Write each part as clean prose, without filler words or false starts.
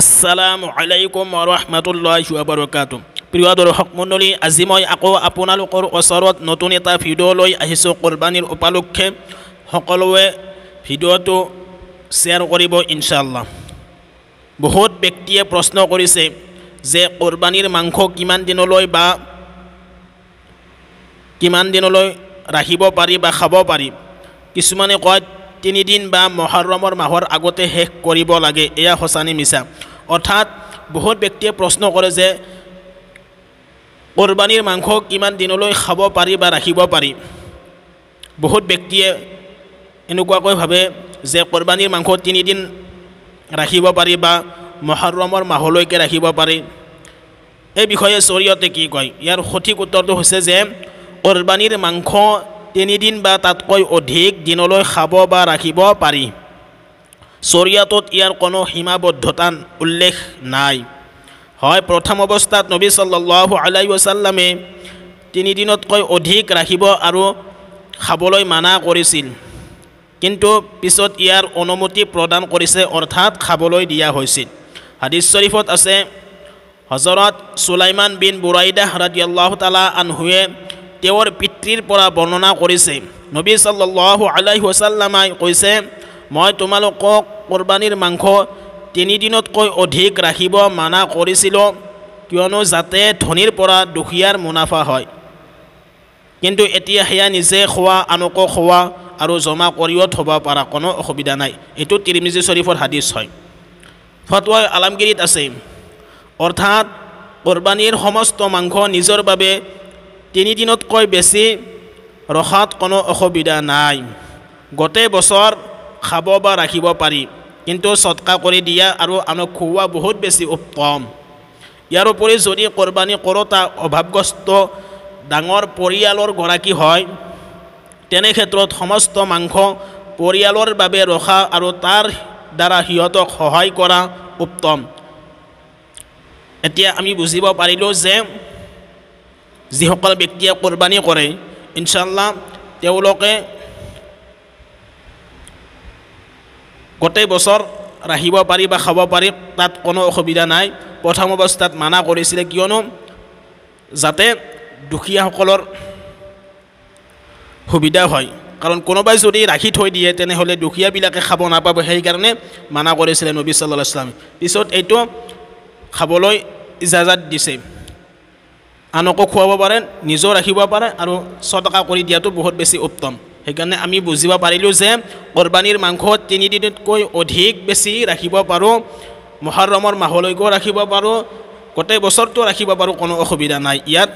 আসসালামু আলাইকুম ওয়া ৰাহমাতুল্লাহি ওয়া বাৰাকাতুহু। প্ৰিয় দৰ্শক মণ্ডলী, আজি মই আকৌ আপোনালোকৰ ওচৰত নতুন এটা ভিডিঅ' লৈ আহিছোঁ কুৰবানীৰ উপলক্ষে। সকলোৱে ভিডিঅ'টো শ্বেয়াৰ কৰিব ইনশাআল্লাহ। বহুত ব্যক্তিয়ে প্ৰশ্ন কৰিছে যে কুৰবানীৰ মাংস কিমান দিনলৈ ৰাখিব পাৰি বা খাব পাৰি। কিছুমানে কয় 3 দিন বা মহৰমৰ মাহৰ আগতে শেষ কৰিব লাগে। এয়া সঁচানে মিছা? অৰ্থাৎ বহুত ব্যক্তিয়ে প্ৰশ্ন কৰে যে কুৰবানীৰ মাংস কিমান দিনলৈ খাব পাৰি বা ৰাখিব পাৰি। বহুত ব্যক্তিয়ে এনেকুৱাকৈ ভাবে যে কুৰবানীৰ মাংস 3 দিন ৰাখিব পাৰি বা মহৰমৰ মাহলৈকে ৰাখিব পাৰি। এই বিষয়ে শৰীয়তে কি কয়? ইয়াৰ সঠিক উত্তৰটো হৈছে যে কুৰবানীৰ মাংস 3 দিন বা তাতকৈ অধিক দিনলৈ খাব বা ৰাখিব পাৰি। শৰীয়তত ইয়াৰ কোনো সীমাবদ্ধতা উল্লেখ নাই। হয়, প্ৰথম অৱস্থাত নবী সাল্লাল্লাহু আলাইহি ওয়াসাল্লামে 3 দিনতকৈ অধিক ৰাখিব আৰু খাবলৈ মানা কৰিছিল, কিন্তু পিছত ইয়াৰ অনুমতি প্ৰদান কৰিছে, অৰ্থাৎ খাবলৈ দিয়া হৈছিল। হাদিছ শৰীফত আছে, হযৰত সুলাইমান বিন বুৰাইদাহ ৰাদিয়াল্লাহু তাআলা আনহুৱে তেওঁৰ পিতৃৰ পৰা বৰ্ণনা কৰিছে, নবী সাল্লাল্লাহু আলাইহি ওয়াসাল্লামে কৈছে, মই তোমালোকক কুৰবানীৰ মাংস 3 দিনতকৈ অধিক ৰাখিব মানা কৰিছিলোঁ, কিয়নো যাতে ধনীৰ পৰা দুখীয়াৰ মুনাফা হয়। কিন্তু এতিয়া সেয়া নিজে খোৱা, আনকো খোৱা আৰু জমা কৰিও থ'ব পৰা, কোনো অসুবিধা নাই। এইটো তিৰমিজি শৰীফৰ হাদিছ হয়। ফতৱা আলমগিৰিত আছে, অৰ্থাৎ কুৰবানীৰ সমস্ত মাংস নিজৰ বাবে 3 দিনতকৈ বেছি ৰখাত কোনো অসুবিধা নাই। গোটেই বছৰ খাব বা ৰাখিব পাৰি, কিন্তু সদকা কৰি দিয়া আৰু আনক খুওৱা বহুত বেছি উত্তম। ইয়াৰ উপৰি যদি কুৰবানী কৰোঁতা অভাৱগ্ৰস্ত ডাঙৰ পৰিয়ালৰ গৰাকী হয়, তেনে ক্ষেত্ৰত সমস্ত মাংস পৰিয়ালৰ বাবে ৰখা আৰু তাৰ দ্বাৰা সিহঁতক সহায় কৰা উত্তম। এতিয়া আমি বুজিব পাৰিলোঁ যে যিসকল ব্যক্তিয়ে কুৰবানী কৰে, ইনশাআল্লাহ তেওঁলোকে গোটেই বছৰ ৰাখিব পাৰি বা খাব পাৰি, তাত কোনো অসুবিধা নাই। প্ৰথম অৱস্থাত মানা কৰিছিলে, কিয়নো যাতে দুখীয়াসকলৰ সুবিধা হয়, কাৰণ কোনোবাই যদি ৰাখি থৈ দিয়ে তেনেহ'লে দুখীয়াবিলাকে খাব নাপাব, সেইকাৰণে মানা কৰিছিলে নবী সাল্লাল্লাহু আলাইহি ওয়াসাল্লাম। পিছত এইটো খাবলৈ ইজাজত দিছে, আনকো খুৱাব পাৰে, নিজেও ৰাখিব পাৰে আৰু সদকা কৰি দিয়াটো বহুত বেছি উত্তম। সেইকাৰণে আমি বুজিব পাৰিলোঁ যে কুৰবানীৰ মাংস 3 দিনতকৈ অধিক বেছি ৰাখিব পাৰোঁ, মহৰমৰ মাহলৈকেও ৰাখিব পাৰোঁ, গোটেই বছৰটো ৰাখিব পাৰোঁ, কোনো অসুবিধা নাই। ইয়াত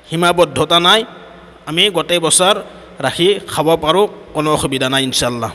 সীমাবদ্ধতা নাই, আমি গোটেই বছৰ ৰাখি খাব পাৰোঁ, কোনো অসুবিধা নাই ইনশাআল্লাহ।